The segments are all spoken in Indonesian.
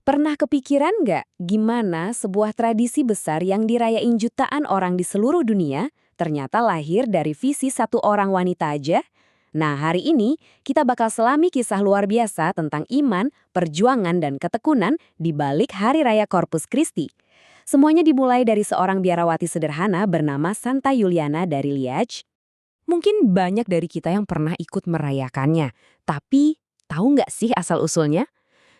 Pernah kepikiran nggak gimana sebuah tradisi besar yang dirayain jutaan orang di seluruh dunia ternyata lahir dari visi satu orang wanita aja? Nah, hari ini kita bakal selami kisah luar biasa tentang iman, perjuangan, dan ketekunan di balik Hari Raya Corpus Christi. Semuanya dimulai dari seorang biarawati sederhana bernama Santa Juliana dari Liège. Mungkin banyak dari kita yang pernah ikut merayakannya, tapi tahu nggak sih asal-usulnya?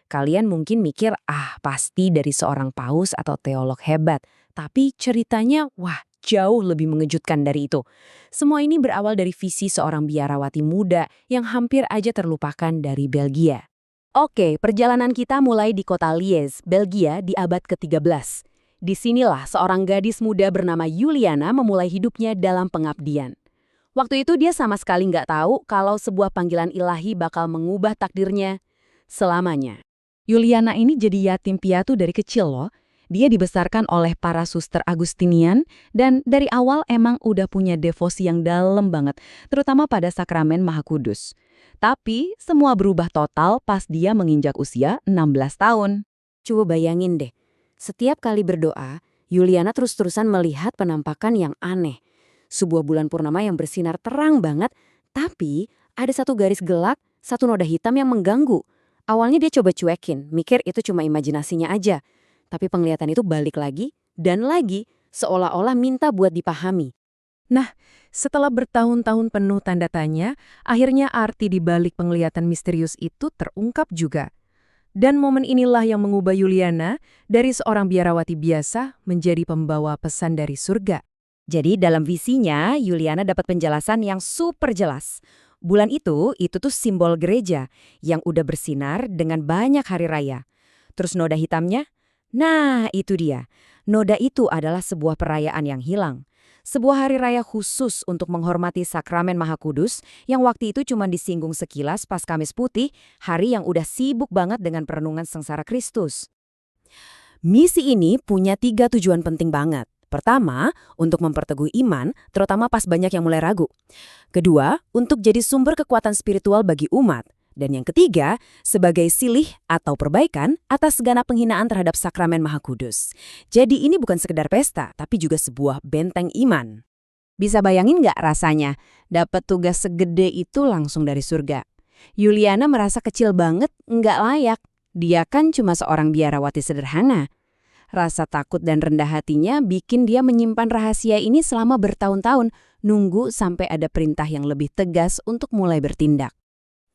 Kalian mungkin mikir, pasti dari seorang paus atau teolog hebat. Tapi ceritanya, jauh lebih mengejutkan dari itu. Semua ini berawal dari visi seorang biarawati muda yang hampir aja terlupakan dari Belgia. Oke, perjalanan kita mulai di kota Liège, Belgia di abad ke-13. Disinilah seorang gadis muda bernama Juliana memulai hidupnya dalam pengabdian. Waktu itu dia sama sekali nggak tahu kalau sebuah panggilan ilahi bakal mengubah takdirnya selamanya. Juliana ini jadi yatim piatu dari kecil loh. Dia dibesarkan oleh para suster Agustinian dan dari awal emang udah punya devosi yang dalam banget, terutama pada sakramen Maha Kudus. Tapi semua berubah total pas dia menginjak usia 16 tahun. Coba bayangin deh, setiap kali berdoa, Juliana terus-terusan melihat penampakan yang aneh. Sebuah bulan purnama yang bersinar terang banget, tapi ada satu garis gelap, satu noda hitam yang mengganggu. Awalnya dia coba cuekin, mikir itu cuma imajinasinya aja. Tapi penglihatan itu balik lagi, dan lagi, seolah-olah minta buat dipahami. Nah, setelah bertahun-tahun penuh tanda tanya, akhirnya arti di balik penglihatan misterius itu terungkap juga. Dan momen inilah yang mengubah Juliana dari seorang biarawati biasa menjadi pembawa pesan dari surga. Jadi dalam visinya, Juliana dapat penjelasan yang super jelas. Bulan itu tuh simbol gereja yang udah bersinar dengan banyak hari raya. Terus noda hitamnya? Nah, itu dia. Noda itu adalah sebuah perayaan yang hilang. Sebuah hari raya khusus untuk menghormati sakramen Maha Kudus yang waktu itu cuma disinggung sekilas pas Kamis Putih, hari yang udah sibuk banget dengan perenungan sengsara Kristus. Misi ini punya 3 tujuan penting banget. Pertama, untuk memperteguh iman, terutama pas banyak yang mulai ragu. Kedua, untuk jadi sumber kekuatan spiritual bagi umat. Dan yang ketiga, sebagai silih atau perbaikan atas segala penghinaan terhadap sakramen Maha Kudus. Jadi ini bukan sekedar pesta, tapi juga sebuah benteng iman. Bisa bayangin nggak rasanya, dapat tugas segede itu langsung dari surga? Juliana merasa kecil banget, nggak layak. Dia kan cuma seorang biarawati sederhana. Rasa takut dan rendah hatinya bikin dia menyimpan rahasia ini selama bertahun-tahun, nunggu sampai ada perintah yang lebih tegas untuk mulai bertindak.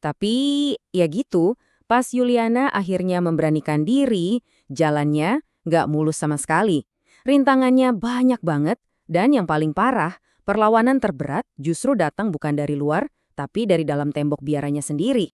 Tapi ya gitu, pas Juliana akhirnya memberanikan diri, jalannya nggak mulus sama sekali. Rintangannya banyak banget, dan yang paling parah, perlawanan terberat justru datang bukan dari luar, tapi dari dalam tembok biaranya sendiri.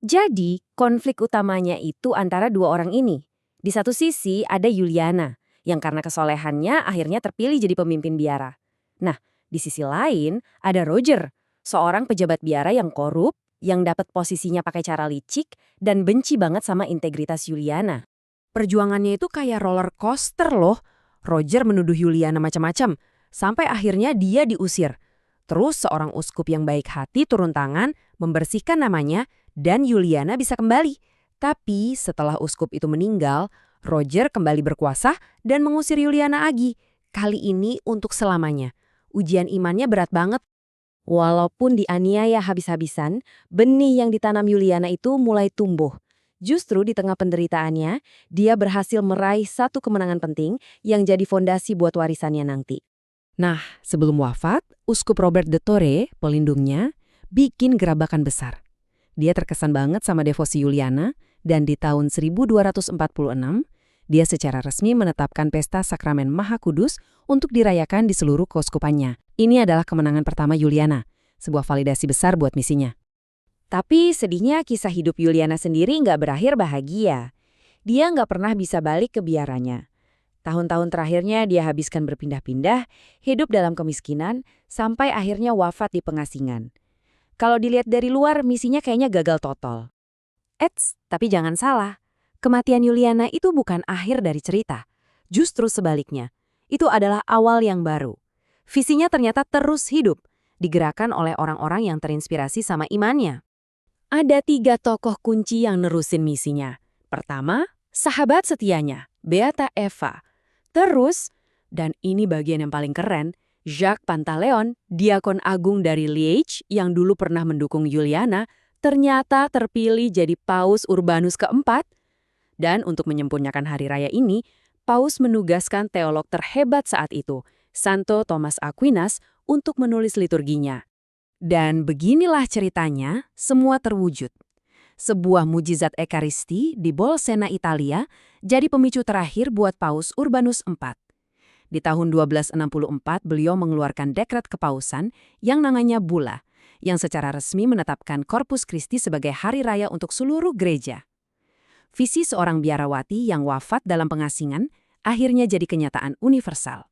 Jadi, konflik utamanya itu antara dua orang ini. Di satu sisi ada Juliana, yang karena kesolehannya akhirnya terpilih jadi pemimpin biara. Nah, di sisi lain ada Roger, seorang pejabat biara yang korup, yang dapat posisinya pakai cara licik dan benci banget sama integritas Juliana. Perjuangannya itu kayak roller coaster loh. Roger menuduh Juliana macam-macam, sampai akhirnya dia diusir. Terus seorang uskup yang baik hati turun tangan, membersihkan namanya, dan Juliana bisa kembali. Tapi setelah uskup itu meninggal, Roger kembali berkuasa dan mengusir Juliana lagi. Kali ini untuk selamanya. Ujian imannya berat banget. Walaupun dianiaya habis-habisan, benih yang ditanam Juliana itu mulai tumbuh. Justru di tengah penderitaannya, dia berhasil meraih satu kemenangan penting yang jadi fondasi buat warisannya nanti. Nah, sebelum wafat, Uskup Robert de Torre, pelindungnya, bikin gerabakan besar. Dia terkesan banget sama devosi Juliana, dan di tahun 1246, dia secara resmi menetapkan pesta sakramen Maha Kudus untuk dirayakan di seluruh keuskupannya. Ini adalah kemenangan pertama Juliana, sebuah validasi besar buat misinya. Tapi sedihnya kisah hidup Juliana sendiri nggak berakhir bahagia. Dia nggak pernah bisa balik ke biaranya. Tahun-tahun terakhirnya dia habiskan berpindah-pindah, hidup dalam kemiskinan, sampai akhirnya wafat di pengasingan. Kalau dilihat dari luar, misinya kayaknya gagal total. Tapi jangan salah, kematian Juliana itu bukan akhir dari cerita. Justru sebaliknya, itu adalah awal yang baru. Visinya ternyata terus hidup, digerakkan oleh orang-orang yang terinspirasi sama imannya. Ada 3 tokoh kunci yang nerusin misinya. Pertama, sahabat setianya, Beata Eva. Terus, dan ini bagian yang paling keren, Jacques Pantaleon, diakon agung dari Liège yang dulu pernah mendukung Juliana, ternyata terpilih jadi Paus Urbanus keempat. Dan untuk menyempurnakan hari raya ini, Paus menugaskan teolog terhebat saat itu, Santo Thomas Aquinas, untuk menulis liturginya. Dan beginilah ceritanya, semua terwujud. Sebuah mujizat Ekaristi di Bolsena, Italia, jadi pemicu terakhir buat Paus Urbanus IV. Di tahun 1264, beliau mengeluarkan dekret kepausan yang namanya Bulla, yang secara resmi menetapkan Corpus Christi sebagai hari raya untuk seluruh gereja. Visi seorang biarawati yang wafat dalam pengasingan akhirnya jadi kenyataan universal.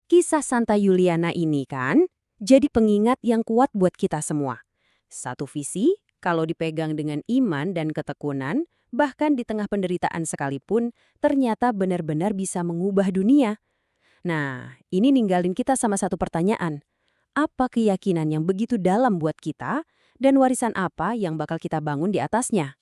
Kisah Santa Juliana ini kan jadi pengingat yang kuat buat kita semua. Satu visi, kalau dipegang dengan iman dan ketekunan, bahkan di tengah penderitaan sekalipun, ternyata benar-benar bisa mengubah dunia. Nah, ini ninggalin kita sama satu pertanyaan. Apa keyakinan yang begitu dalam buat kita, dan warisan apa yang bakal kita bangun di atasnya?